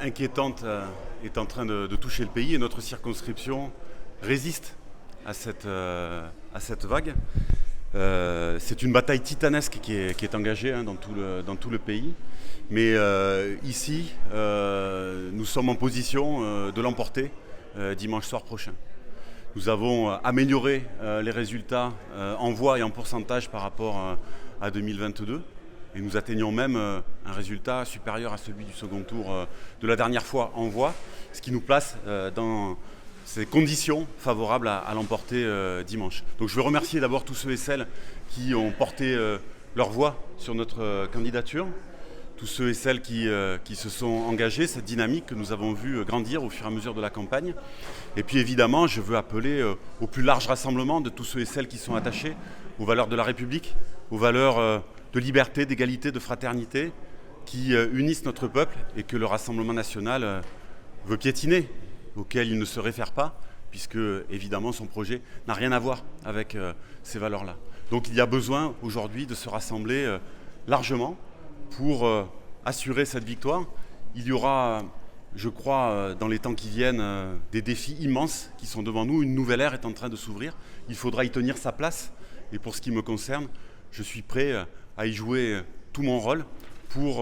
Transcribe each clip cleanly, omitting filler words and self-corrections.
inquiétante est en train de toucher le pays et notre circonscription résiste à cette vague. C'est une bataille titanesque qui est engagée dans tout le pays. Mais ici, nous sommes en position de l'emporter dimanche soir prochain. Nous avons amélioré les résultats en voix et en pourcentage par rapport à 2022. Et nous atteignons même un résultat supérieur à celui du second tour de la dernière fois en voix, ce qui nous place dans ces conditions favorables à l'emporter dimanche. Donc je veux remercier d'abord tous ceux et celles qui ont porté leur voix sur notre candidature, tous ceux et celles qui se sont engagés, cette dynamique que nous avons vue grandir au fur et à mesure de la campagne. Et puis évidemment, je veux appeler au plus large rassemblement de tous ceux et celles qui sont attachés aux valeurs de la République, aux valeurs de liberté, d'égalité, de fraternité, qui unissent notre peuple et que le Rassemblement national veut piétiner, auquel il ne se réfère pas, puisque évidemment son projet n'a rien à voir avec ces valeurs-là. Donc il y a besoin aujourd'hui de se rassembler largement pour assurer cette victoire. Il y aura, je crois, dans les temps qui viennent, des défis immenses qui sont devant nous. Une nouvelle ère est en train de s'ouvrir. Il faudra y tenir sa place. Et pour ce qui me concerne, je suis prêt à y jouer tout mon rôle pour,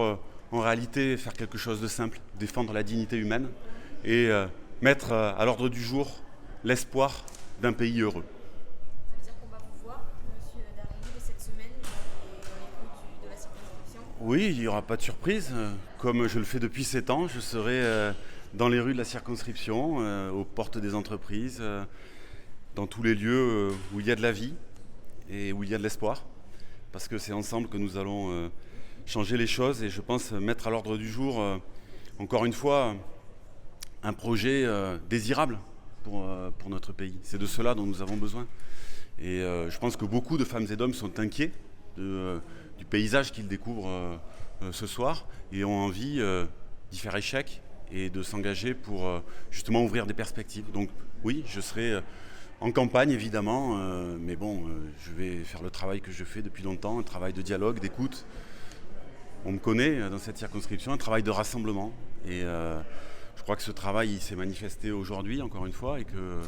en réalité, faire quelque chose de simple, défendre la dignité humaine et mettre à l'ordre du jour l'espoir d'un pays heureux. Ça veut dire qu'on va vous voir, monsieur Darrieuille, cette semaine dans les rues de la circonscription? Oui, il n'y aura pas de surprise. Comme je le fais depuis 7 ans, je serai dans les rues de la circonscription, aux portes des entreprises, dans tous les lieux où il y a de la vie et où il y a de l'espoir. Parce que c'est ensemble que nous allons changer les choses et je pense mettre à l'ordre du jour, encore une fois, un projet désirable pour notre pays. C'est de cela dont nous avons besoin. Et je pense que beaucoup de femmes et d'hommes sont inquiets du paysage qu'ils découvrent ce soir et ont envie d'y faire échec et de s'engager pour justement ouvrir des perspectives. Donc oui, je serai en campagne évidemment, mais bon, je vais faire le travail que je fais depuis longtemps, un travail de dialogue, d'écoute. On me connaît dans cette circonscription, un travail de rassemblement. Et je crois que ce travail il s'est manifesté aujourd'hui, encore une fois, et que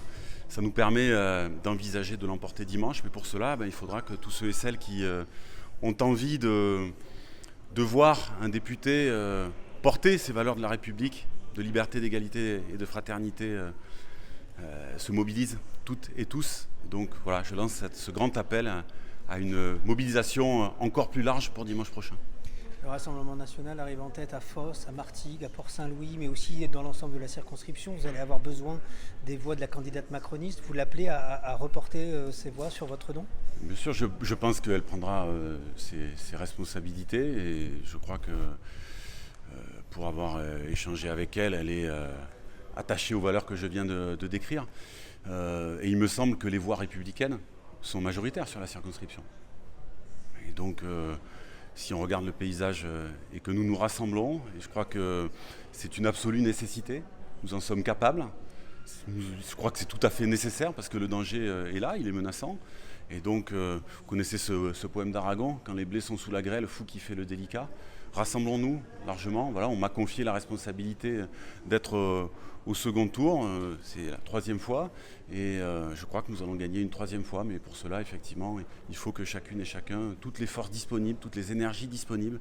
ça nous permet d'envisager de l'emporter dimanche. Mais pour cela, il faudra que tous ceux et celles qui ont envie de voir un député porter ces valeurs de la République, de liberté, d'égalité et de fraternité, se mobilisent toutes et tous. Donc voilà, je lance ce grand appel à une mobilisation encore plus large pour dimanche prochain. Le Rassemblement national arrive en tête à Fos, à Martigues, à Port-Saint-Louis, mais aussi dans l'ensemble de la circonscription. Vous allez avoir besoin des voix de la candidate macroniste. Vous l'appelez à reporter ces voix sur votre nom ? Bien sûr, je pense qu'elle prendra ses responsabilités et je crois que pour avoir échangé avec elle, elle est attachée aux valeurs que je viens de décrire. Et il me semble que les voix républicaines sont majoritaires sur la circonscription. Et donc, si on regarde le paysage et que nous nous rassemblons, et je crois que c'est une absolue nécessité, nous en sommes capables. Je crois que c'est tout à fait nécessaire parce que le danger est là, il est menaçant. Et donc, vous connaissez ce poème d'Aragon, quand les blés sont sous la grêle, fou qui fait le délicat. Rassemblons-nous largement. Voilà, on m'a confié la responsabilité d'être au second tour. C'est la 3e fois. Et je crois que nous allons gagner une 3e fois. Mais pour cela, effectivement, il faut que chacune et chacun, toutes les forces disponibles, toutes les énergies disponibles,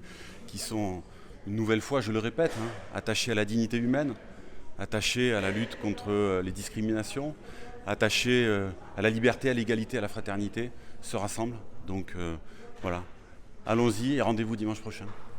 qui sont, une nouvelle fois, je le répète, attachées à la dignité humaine, attachées à la lutte contre les discriminations, attachées à la liberté, à l'égalité, à la fraternité, se rassemblent. Donc voilà, allons-y et rendez-vous dimanche prochain.